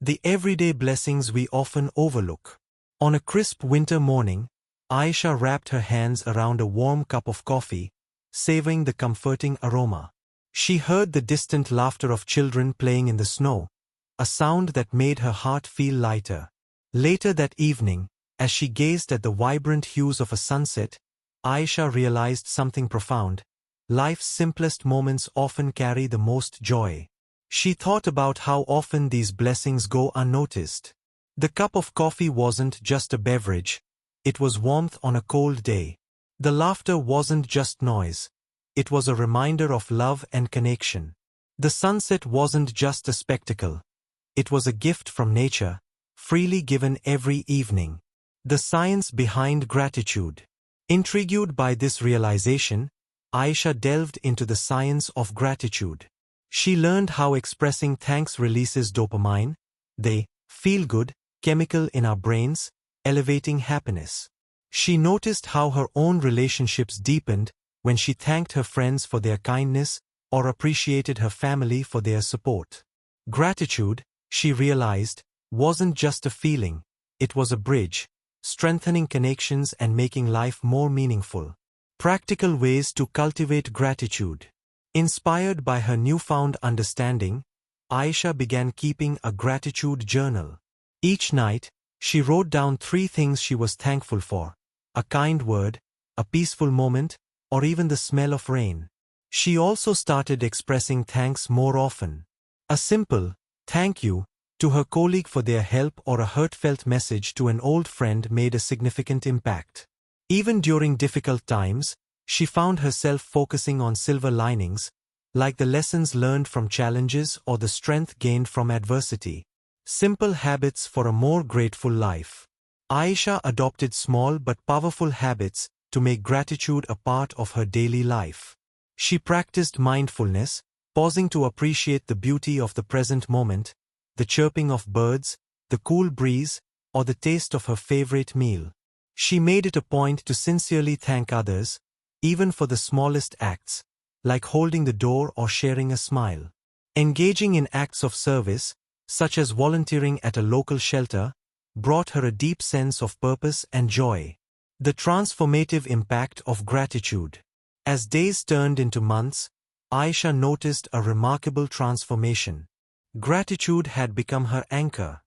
The everyday blessings we often overlook. On a crisp winter morning, Aisha wrapped her hands around a warm cup of coffee, savoring the comforting aroma. She heard the distant laughter of children playing in the snow, a sound that made her heart feel lighter. Later that evening, as she gazed at the vibrant hues of a sunset, Aisha realized something profound. Life's simplest moments often carry the most joy. She thought about how often these blessings go unnoticed. The cup of coffee wasn't just a beverage, it was warmth on a cold day. The laughter wasn't just noise, it was a reminder of love and connection. The sunset wasn't just a spectacle, it was a gift from nature, freely given every evening. The science behind gratitude. Intrigued by this realization, Aisha delved into the science of gratitude. She learned how expressing thanks releases dopamine, the feel-good chemical in our brains, elevating happiness. She noticed how her own relationships deepened when she thanked her friends for their kindness or appreciated her family for their support. Gratitude, she realized, wasn't just a feeling, it was a bridge, strengthening connections and making life more meaningful. Practical ways to cultivate gratitude. Inspired by her newfound understanding, Aisha began keeping a gratitude journal. Each night, she wrote down 3 things she was thankful for: a kind word, a peaceful moment, or even the smell of rain. She also started expressing thanks more often. A simple, "thank you," to her colleague for their help or a heartfelt message to an old friend made a significant impact. Even during difficult times, she found herself focusing on silver linings, like the lessons learned from challenges or the strength gained from adversity. Simple habits for a more grateful life. Aisha adopted small but powerful habits to make gratitude a part of her daily life. She practiced mindfulness, pausing to appreciate the beauty of the present moment, the chirping of birds, the cool breeze, or the taste of her favorite meal. She made it a point to sincerely thank others, even for the smallest acts, like holding the door or sharing a smile. Engaging in acts of service, such as volunteering at a local shelter, brought her a deep sense of purpose and joy. The transformative impact of gratitude. As days turned into months, Aisha noticed a remarkable transformation. Gratitude had become her anchor.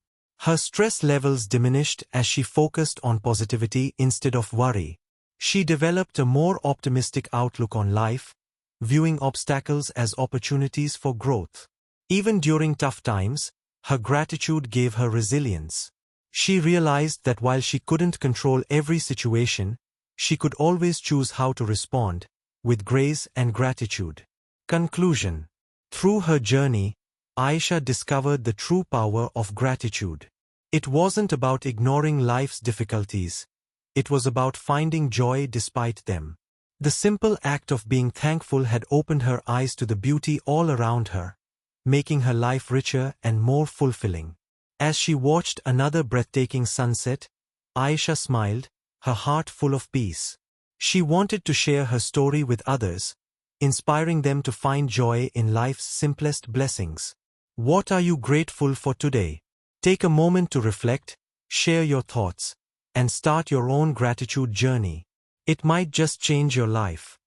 Her stress levels diminished as she focused on positivity instead of worry. She developed a more optimistic outlook on life, viewing obstacles as opportunities for growth. Even during tough times, her gratitude gave her resilience. She realized that while she couldn't control every situation, she could always choose how to respond, with grace and gratitude. Conclusion. Through her journey, Aisha discovered the true power of gratitude. It wasn't about ignoring life's difficulties. It was about finding joy despite them. The simple act of being thankful had opened her eyes to the beauty all around her, making her life richer and more fulfilling. As she watched another breathtaking sunset, Aisha smiled, her heart full of peace. She wanted to share her story with others, inspiring them to find joy in life's simplest blessings. What are you grateful for today? Take a moment to reflect, share your thoughts, and start your own gratitude journey. It might just change your life.